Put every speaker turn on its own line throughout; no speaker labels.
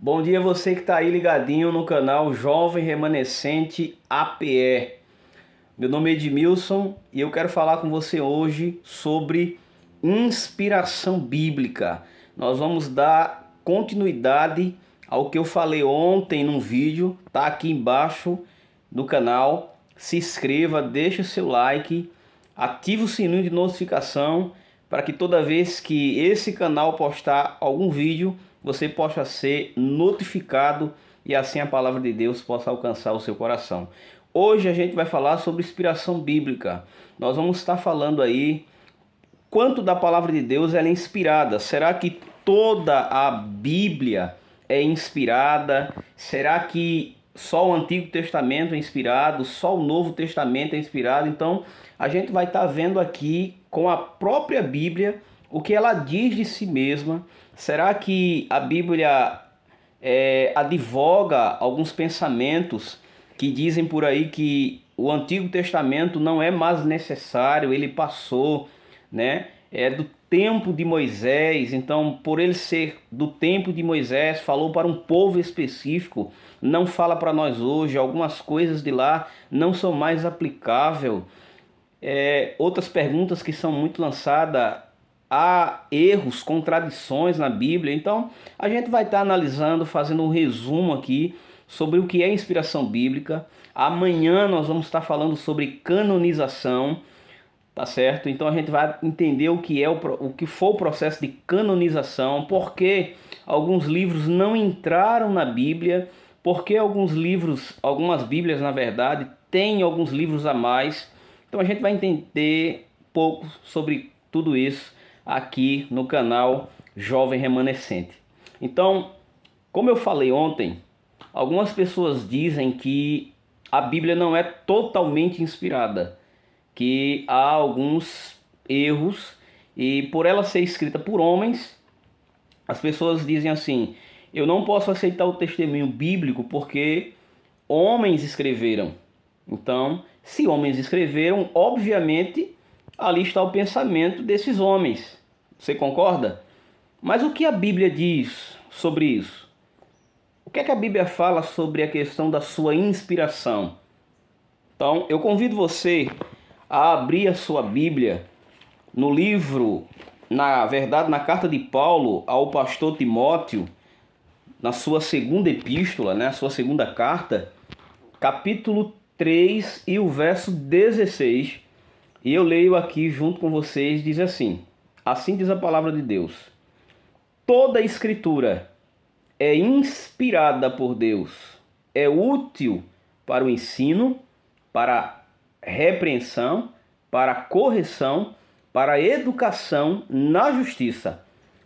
Bom dia você que está aí ligadinho no canal Jovem Remanescente APE. Meu nome é Edmilson e eu quero falar com você hoje sobre inspiração bíblica. Nós vamos dar continuidade ao que eu falei ontem num vídeo, tá aqui embaixo no canal. Se inscreva, deixa o seu like, ative o sininho de notificação para que toda vez que esse canal postar algum vídeo, você possa ser notificado e assim a palavra de Deus possa alcançar o seu coração. Hoje a gente vai falar sobre inspiração bíblica. Nós vamos estar falando aí quanto da palavra de Deus ela é inspirada. Será que toda a Bíblia é inspirada? Será que só o Antigo Testamento é inspirado? Só o Novo Testamento é inspirado? Então a gente vai estar vendo aqui com a própria Bíblia o que ela diz de si mesma. Será que a Bíblia advoga alguns pensamentos que dizem por aí que o Antigo Testamento não é mais necessário, ele passou, né? É do tempo de Moisés, então por ele ser do tempo de Moisés, falou para um povo específico, não fala para nós hoje, algumas coisas de lá não são mais aplicáveis. Outras perguntas que são muito lançadas, há erros, contradições na Bíblia. Então a gente vai estar analisando, fazendo um resumo aqui sobre o que é inspiração bíblica. Amanhã nós vamos estar falando sobre canonização, tá certo? Então a gente vai entender o que é o que foi o processo de canonização, por que alguns livros não entraram na Bíblia, por que alguns livros, algumas Bíblias na verdade, têm alguns livros a mais. Então a gente vai entender pouco sobre tudo isso aqui no canal Jovem Remanescente. Então, como eu falei ontem, algumas pessoas dizem que a Bíblia não é totalmente inspirada, que há alguns erros e por ela ser escrita por homens, as pessoas dizem assim: eu não posso aceitar o testemunho bíblico porque homens escreveram. Então, se homens escreveram, obviamente ali está o pensamento desses homens. Você concorda? Mas o que a Bíblia diz sobre isso? O que é que a Bíblia fala sobre a questão da sua inspiração? Então, eu convido você a abrir a sua Bíblia no livro, na verdade, na carta de Paulo ao pastor Timóteo, na sua segunda epístola, né, a sua segunda carta, capítulo 3 e o verso 16. E eu leio aqui junto com vocês, diz assim: assim diz a palavra de Deus: toda a escritura é inspirada por Deus, é útil para o ensino, para a repreensão, para a correção, para a educação na justiça,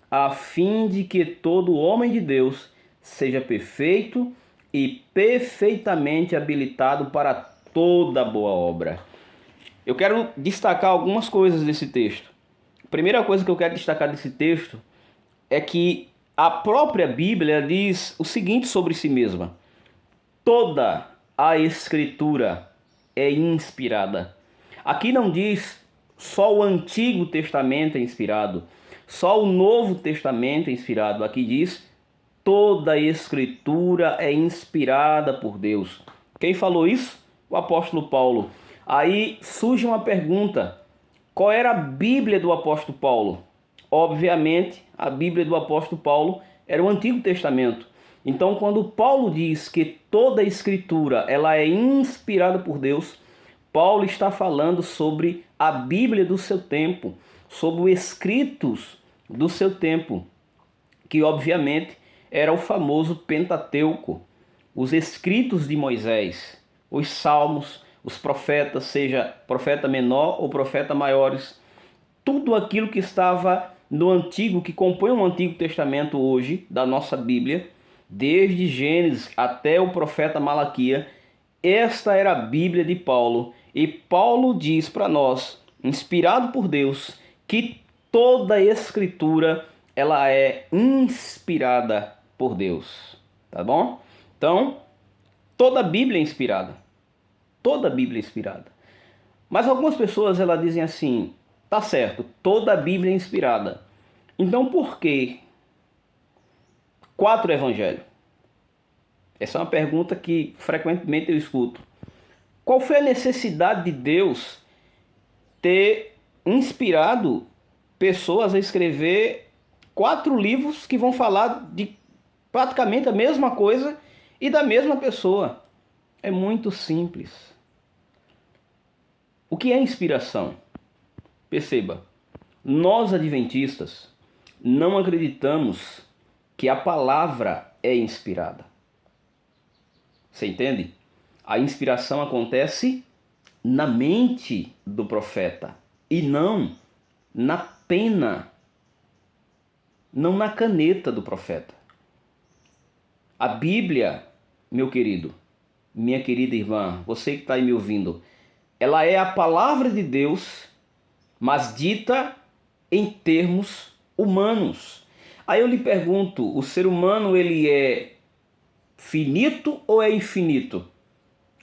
a fim de que todo homem de Deus seja perfeito e perfeitamente habilitado para toda boa obra. Eu quero destacar algumas coisas desse texto. A primeira coisa que eu quero destacar desse texto é que a própria Bíblia diz o seguinte sobre si mesma: toda a Escritura é inspirada. Aqui não diz só o Antigo Testamento é inspirado, só o Novo Testamento é inspirado. Aqui diz toda a Escritura é inspirada por Deus. Quem falou isso? O apóstolo Paulo. Aí surge uma pergunta: qual era a Bíblia do apóstolo Paulo? Obviamente, a Bíblia do apóstolo Paulo era o Antigo Testamento. Então, quando Paulo diz que toda a Escritura ela é inspirada por Deus, Paulo está falando sobre a Bíblia do seu tempo, sobre os escritos do seu tempo, que obviamente era o famoso Pentateuco, os escritos de Moisés, os salmos, os profetas, seja profeta menor ou profeta maiores, tudo aquilo que estava no Antigo, que compõe o Antigo Testamento hoje, da nossa Bíblia, desde Gênesis até o profeta Malaquias, esta era a Bíblia de Paulo. E Paulo diz para nós, inspirado por Deus, que toda a Escritura ela é inspirada por Deus. Tá bom? Então, toda a Bíblia é inspirada. Toda a Bíblia é inspirada. Mas algumas pessoas elas dizem assim: tá certo, toda a Bíblia é inspirada. Então por que 4 evangelhos? Essa é uma pergunta que frequentemente eu escuto. Qual foi a necessidade de Deus ter inspirado pessoas a escrever 4 livros que vão falar de praticamente a mesma coisa e da mesma pessoa? É muito simples. O que é inspiração? Perceba, nós adventistas não acreditamos que a palavra é inspirada. Você entende? A inspiração acontece na mente do profeta e não na pena, não na caneta do profeta. A Bíblia, meu querido, minha querida irmã, você que está aí me ouvindo, ela é a palavra de Deus, mas dita em termos humanos. Aí eu lhe pergunto, o ser humano ele é finito ou é infinito?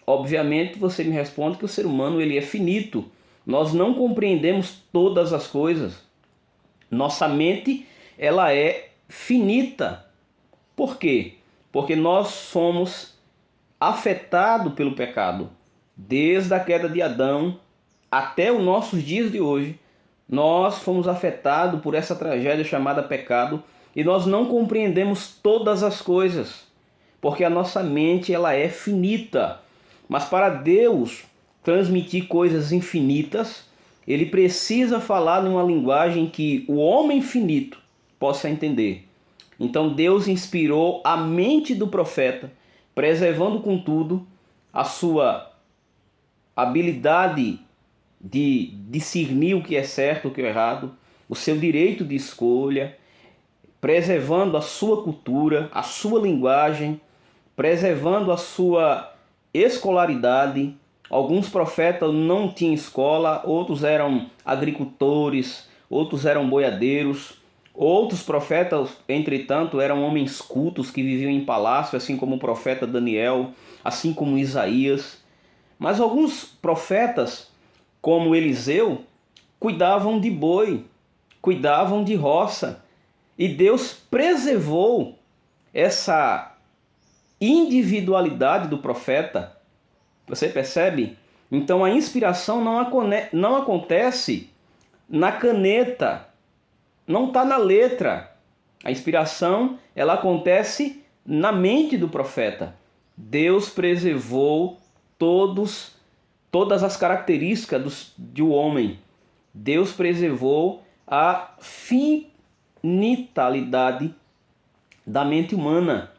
Obviamente você me responde que o ser humano ele é finito. Nós não compreendemos todas as coisas. Nossa mente ela é finita. Por quê? Porque nós somos afetados pelo pecado. Desde a queda de Adão até os nossos dias de hoje, nós fomos afetados por essa tragédia chamada pecado e nós não compreendemos todas as coisas, porque a nossa mente ela é finita. Mas para Deus transmitir coisas infinitas, ele precisa falar numa linguagem que o homem finito possa entender. Então Deus inspirou a mente do profeta, preservando contudo a sua habilidade de discernir o que é certo e o que é errado, o seu direito de escolha, preservando a sua cultura, a sua linguagem, preservando a sua escolaridade. Alguns profetas não tinham escola, outros eram agricultores, outros eram boiadeiros. Outros profetas, entretanto, eram homens cultos que viviam em palácio, assim como o profeta Daniel, assim como Isaías. Mas alguns profetas, como Eliseu, cuidavam de boi, cuidavam de roça. E Deus preservou essa individualidade do profeta. Você percebe? Então a inspiração não acontece na caneta, não está na letra. A inspiração ela acontece na mente do profeta. Deus preservou todas as características de um homem. Deus preservou a finitalidade da mente humana.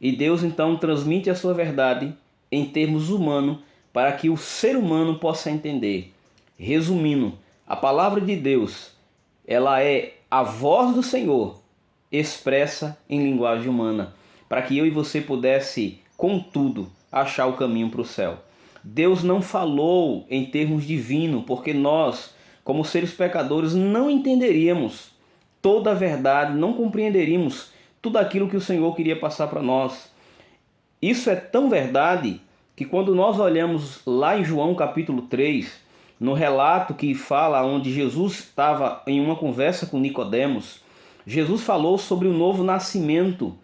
E Deus então transmite a sua verdade em termos humanos para que o ser humano possa entender. Resumindo, a palavra de Deus, ela é a voz do Senhor expressa em linguagem humana, para que eu e você pudesse, contudo, achar o caminho para o céu. Deus não falou em termos divinos, porque nós, como seres pecadores, não entenderíamos toda a verdade, não compreenderíamos tudo aquilo que o Senhor queria passar para nós. Isso é tão verdade que quando nós olhamos lá em João capítulo 3, no relato que fala onde Jesus estava em uma conversa com Nicodemos, Jesus falou sobre o novo nascimento,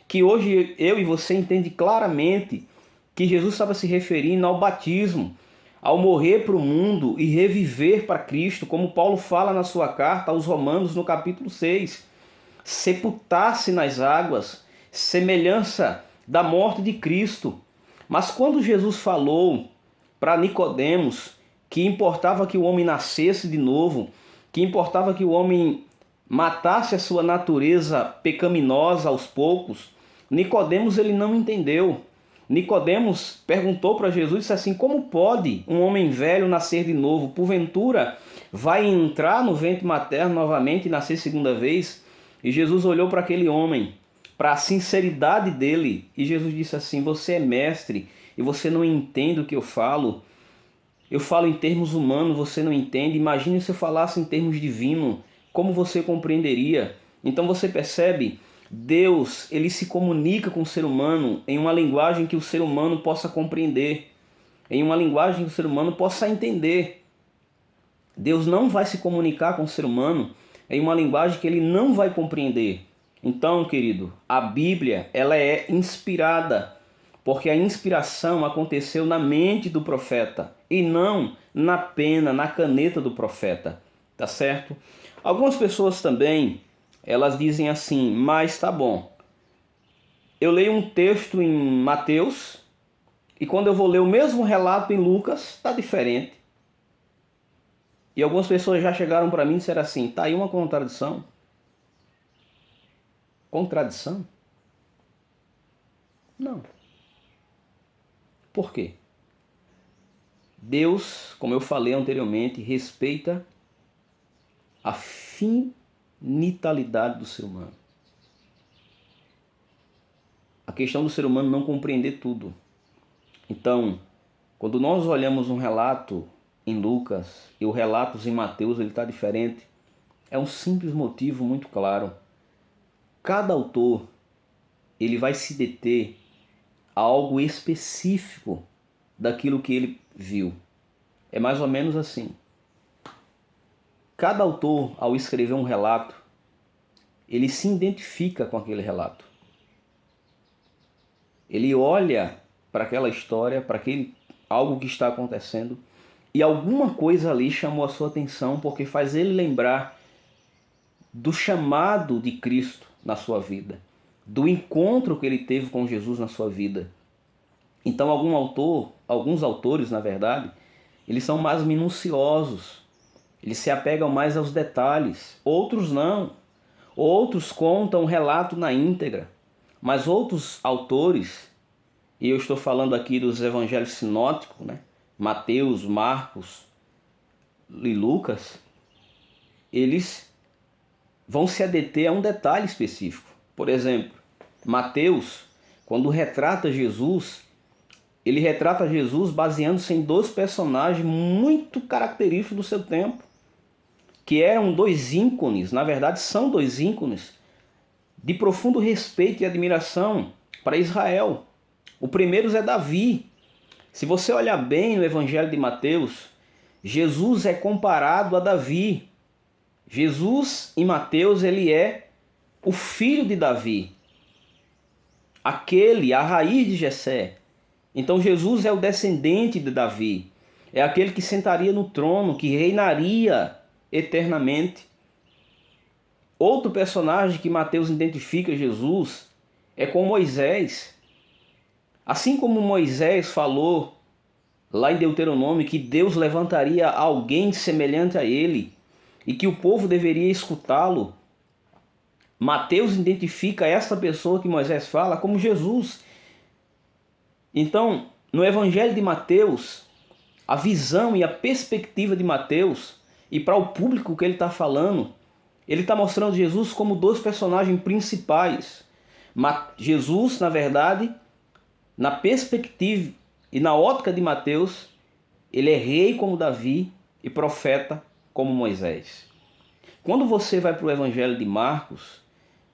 que hoje eu e você entende claramente que Jesus estava se referindo ao batismo, ao morrer para o mundo e reviver para Cristo, como Paulo fala na sua carta aos Romanos no capítulo 6. Sepultar-se nas águas, semelhança da morte de Cristo. Mas quando Jesus falou para Nicodemos que importava que o homem nascesse de novo, que importava que o homem matasse a sua natureza pecaminosa aos poucos, Nicodemos ele não entendeu. Nicodemos perguntou para Jesus e disse assim: como pode um homem velho nascer de novo? Porventura vai entrar no ventre materno novamente e nascer segunda vez? E Jesus olhou para aquele homem, para a sinceridade dele, e Jesus disse assim: você é mestre e você não entende o que eu falo. Eu falo em termos humanos, você não entende. Imagine se eu falasse em termos divinos, como você compreenderia? Então você percebe, Deus ele se comunica com o ser humano em uma linguagem que o ser humano possa compreender, em uma linguagem que o ser humano possa entender. Deus não vai se comunicar com o ser humano em uma linguagem que ele não vai compreender. Então, querido, a Bíblia ela é inspirada porque a inspiração aconteceu na mente do profeta e não na pena, na caneta do profeta, tá certo? Algumas pessoas também, elas dizem assim, mas tá bom, eu leio um texto em Mateus e quando eu vou ler o mesmo relato em Lucas, tá diferente. E algumas pessoas já chegaram para mim e disseram assim, tá aí uma contradição. Contradição? Não. Por quê? Deus, como eu falei anteriormente, respeita a finitalidade do ser humano. A questão do ser humano não compreender tudo. Então, quando nós olhamos um relato em Lucas e o relato em Mateus, ele está diferente, é um simples motivo muito claro. Cada autor ele vai se deter a algo específico daquilo que ele viu. É mais ou menos assim. Cada autor, ao escrever um relato, ele se identifica com aquele relato. Ele olha para aquela história, para aquele algo que está acontecendo, e alguma coisa ali chamou a sua atenção porque faz ele lembrar do chamado de Cristo na sua vida, do encontro que ele teve com Jesus na sua vida. Então alguns autores, na verdade, eles são mais minuciosos, eles se apegam mais aos detalhes, outros não. Outros contam o relato na íntegra, mas outros autores, e eu estou falando aqui dos evangelhos sinóticos, né? Mateus, Marcos e Lucas, eles vão se adeter a um detalhe específico. Por exemplo, Mateus, quando retrata Jesus, ele retrata Jesus baseando-se em dois personagens muito característicos do seu tempo, que eram dois ícones, na verdade são dois ícones, de profundo respeito e admiração para Israel. O primeiro é Davi. Se você olhar bem no Evangelho de Mateus, Jesus é comparado a Davi. Jesus, em Mateus, ele é o filho de Davi, a raiz de Jessé. Então Jesus é o descendente de Davi, é aquele que sentaria no trono, que reinaria eternamente. Outro personagem que Mateus identifica Jesus é com Moisés. Assim como Moisés falou lá em Deuteronômio que Deus levantaria alguém semelhante a ele e que o povo deveria escutá-lo, Mateus identifica essa pessoa que Moisés fala como Jesus. Então, no Evangelho de Mateus, a visão e a perspectiva de Mateus, e para o público que ele está falando, ele está mostrando Jesus como dois personagens principais. Jesus, na verdade, na perspectiva e na ótica de Mateus, ele é rei como Davi e profeta como Moisés. Quando você vai para o Evangelho de Marcos,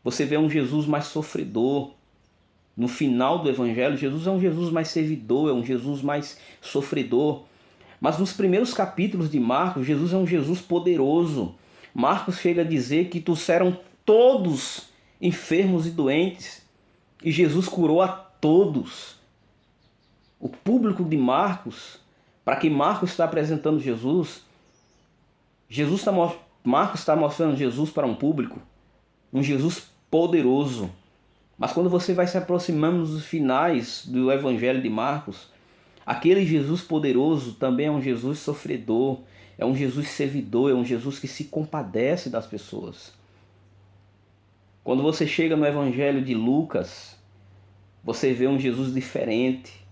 você vê um Jesus mais sofredor. No final do Evangelho, Jesus é um Jesus mais servidor, é um Jesus mais sofredor. Mas nos primeiros capítulos de Marcos, Jesus é um Jesus poderoso. Marcos chega a dizer que trouxeram todos enfermos e doentes e Jesus curou a todos. O público de Marcos, para que Marcos está apresentando Jesus, Marcos está mostrando Jesus para um público, um Jesus poderoso. Mas quando você vai se aproximando dos finais do Evangelho de Marcos, aquele Jesus poderoso também é um Jesus sofredor, é um Jesus servidor, é um Jesus que se compadece das pessoas. Quando você chega no Evangelho de Lucas, você vê um Jesus diferente.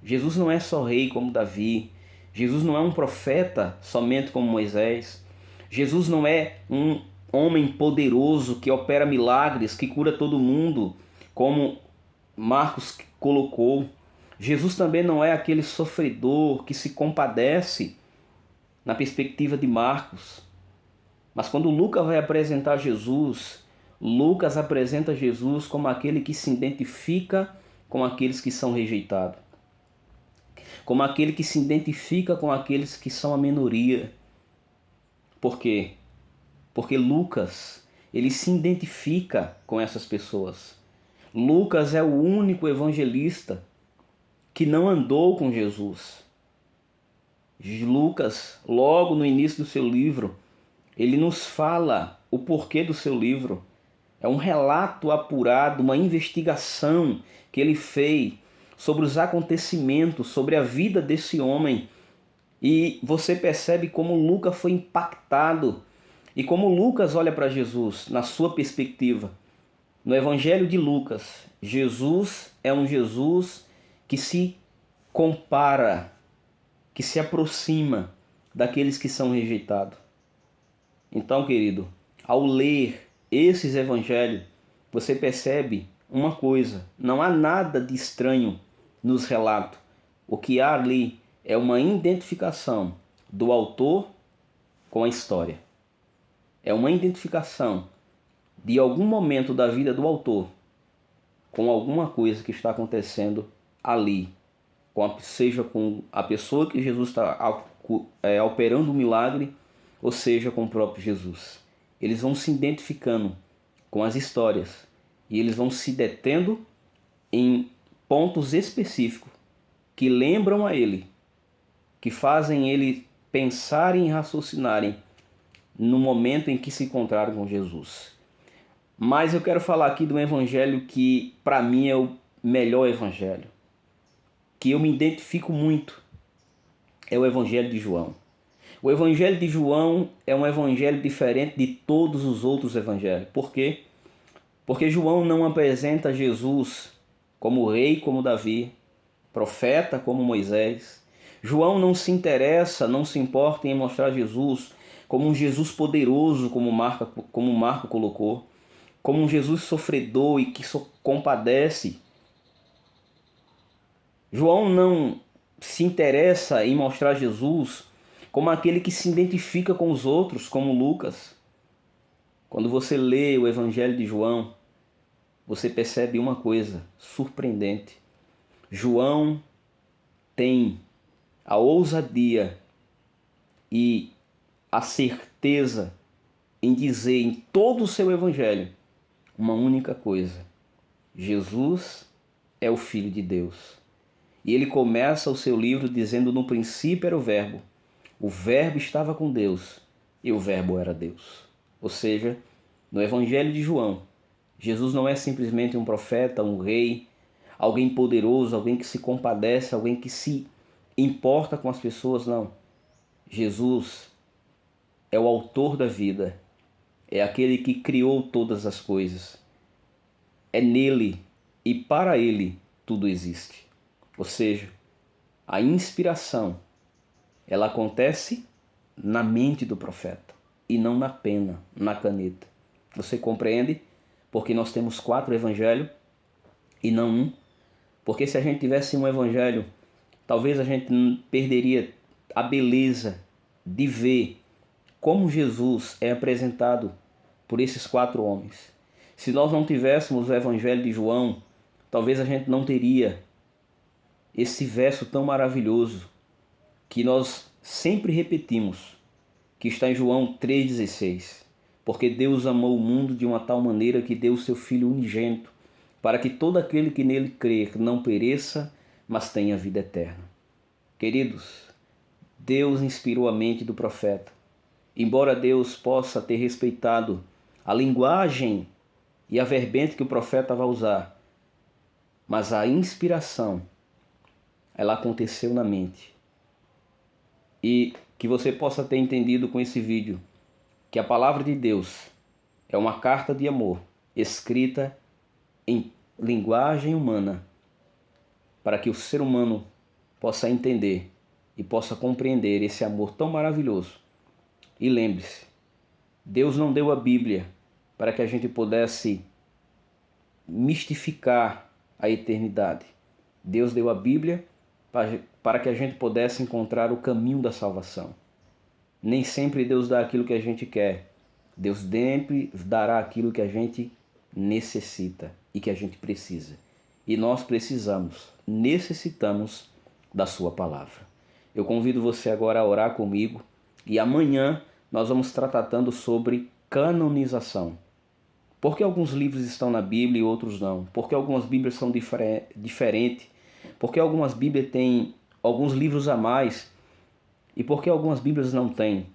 Jesus não é só rei como Davi. Jesus não é um profeta somente como Moisés. Jesus não é um homem poderoso que opera milagres, que cura todo mundo, como Marcos colocou. Jesus também não é aquele sofredor que se compadece na perspectiva de Marcos. Mas quando Lucas vai apresentar Jesus, Lucas apresenta Jesus como aquele que se identifica com aqueles que são rejeitados, como aquele que se identifica com aqueles que são a minoria. Por quê? Porque Lucas, ele se identifica com essas pessoas. Lucas é o único evangelista que não andou com Jesus. Lucas, logo no início do seu livro, ele nos fala o porquê do seu livro. É um relato apurado, uma investigação que ele fez sobre os acontecimentos, sobre a vida desse homem. E você percebe como Lucas foi impactado e como Lucas olha para Jesus na sua perspectiva. No Evangelho de Lucas, Jesus é um Jesus que se compara, que se aproxima daqueles que são rejeitados. Então, querido, ao ler esses evangelhos, você percebe uma coisa: não há nada de estranho nos relatos. O que há ali é uma identificação do autor com a história. É uma identificação de algum momento da vida do autor com alguma coisa que está acontecendo ali, seja com a pessoa que Jesus está operando o milagre, ou seja com o próprio Jesus. Eles vão se identificando com as histórias e eles vão se detendo em pontos específicos que lembram a ele, que fazem ele pensarem e raciocinarem no momento em que se encontraram com Jesus. Mas eu quero falar aqui de um evangelho que para mim é o melhor evangelho, que eu me identifico muito, é o evangelho de João. O evangelho de João é um evangelho diferente de todos os outros evangelhos. Por quê? Porque João não apresenta Jesus como rei, como Davi, profeta como Moisés. João não se interessa, não se importa em mostrar Jesus como um Jesus poderoso, como Marco colocou, como um Jesus sofredor e que compadece. João não se interessa em mostrar Jesus como aquele que se identifica com os outros, como Lucas. Quando você lê o Evangelho de João, você percebe uma coisa surpreendente. João tem a ousadia e a certeza em dizer em todo o seu Evangelho uma única coisa: Jesus é o Filho de Deus. E ele começa o seu livro dizendo: no princípio era o Verbo estava com Deus e o Verbo era Deus. Ou seja, no Evangelho de João, Jesus não é simplesmente um profeta, um rei, alguém poderoso, alguém que se compadece, alguém que se importa com as pessoas, não. Jesus é o autor da vida, é aquele que criou todas as coisas. É nele e para ele tudo existe. Ou seja, a inspiração, ela acontece na mente do profeta e não na pena, na caneta. Você compreende? Porque nós temos 4 evangelhos e não um. Porque se a gente tivesse um evangelho, talvez a gente perderia a beleza de ver como Jesus é apresentado por esses 4 homens. Se nós não tivéssemos o evangelho de João, talvez a gente não teria esse verso tão maravilhoso que nós sempre repetimos, que está em João 3,16. Porque Deus amou o mundo de uma tal maneira que deu o seu Filho unigênito, para que todo aquele que nele crer não pereça, mas tenha vida eterna. Queridos, Deus inspirou a mente do profeta. Embora Deus possa ter respeitado a linguagem e a verbente que o profeta vai usar, mas a inspiração, ela aconteceu na mente. E que você possa ter entendido com esse vídeo que a palavra de Deus é uma carta de amor escrita em linguagem humana para que o ser humano possa entender e possa compreender esse amor tão maravilhoso. E lembre-se, Deus não deu a Bíblia para que a gente pudesse mistificar a eternidade. Deus deu a Bíblia para que a gente pudesse encontrar o caminho da salvação. Nem sempre Deus dá aquilo que a gente quer. Deus sempre dará aquilo que a gente necessita e que a gente precisa. E nós necessitamos da sua palavra. Eu convido você agora a orar comigo e amanhã nós vamos estar tratando sobre canonização. Por que alguns livros estão na Bíblia e outros não? Por que algumas Bíblias são diferentes? Por que algumas Bíblias têm alguns livros a mais e por que algumas Bíblias não têm?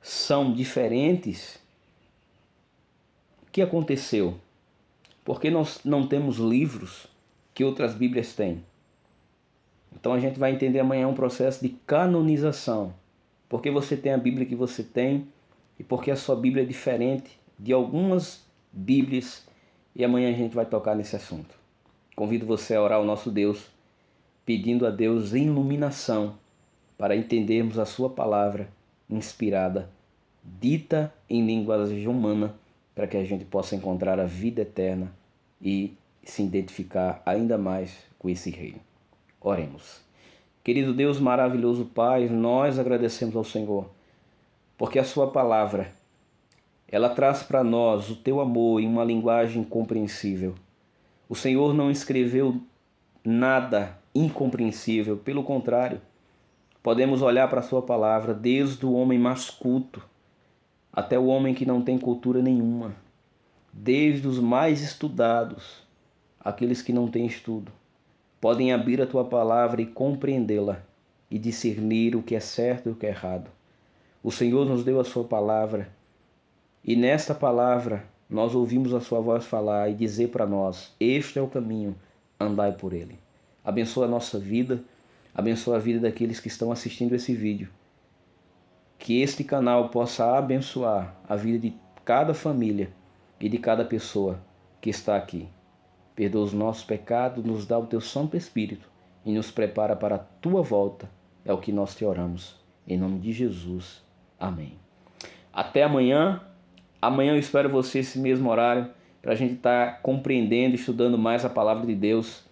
São diferentes? O que aconteceu? Porque nós não temos livros que outras Bíblias têm. Então a gente vai entender amanhã um processo de canonização. Porque você tem a Bíblia que você tem e porque a sua Bíblia é diferente de algumas Bíblias. E amanhã a gente vai tocar nesse assunto. Convido você a orar ao nosso Deus, pedindo a Deus iluminação para entendermos a sua palavra inspirada, dita em linguagem humana, para que a gente possa encontrar a vida eterna e se identificar ainda mais com esse reino. Oremos. Querido Deus, maravilhoso Pai, nós agradecemos ao Senhor, porque a sua palavra, ela traz para nós o teu amor em uma linguagem compreensível. O Senhor não escreveu nada incompreensível, pelo contrário, podemos olhar para a sua palavra desde o homem mais culto até o homem que não tem cultura nenhuma, desde os mais estudados, aqueles que não têm estudo, podem abrir a tua palavra e compreendê-la e discernir o que é certo e o que é errado. O Senhor nos deu a sua palavra e nesta palavra nós ouvimos a sua voz falar e dizer para nós: este é o caminho, andai por ele. Abençoa a nossa vida, abençoa a vida daqueles que estão assistindo esse vídeo. Que este canal possa abençoar a vida de cada família e de cada pessoa que está aqui. Perdoa os nossos pecados, nos dá o teu Santo Espírito e nos prepara para a tua volta. É o que nós te oramos. Em nome de Jesus. Amém. Até amanhã. Amanhã eu espero você esse mesmo horário para a gente estar compreendendo, estudando mais a palavra de Deus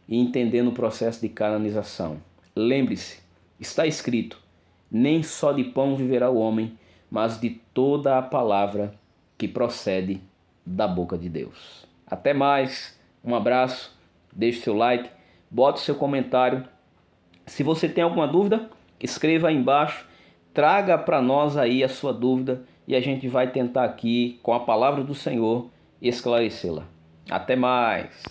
e entendendo o processo de canonização. Lembre-se, está escrito: nem só de pão viverá o homem, mas de toda a palavra que procede da boca de Deus. Até mais, um abraço, deixe seu like, bote seu comentário. Se você tem alguma dúvida, escreva aí embaixo, traga para nós aí a sua dúvida e a gente vai tentar aqui, com a palavra do Senhor, esclarecê-la. Até mais!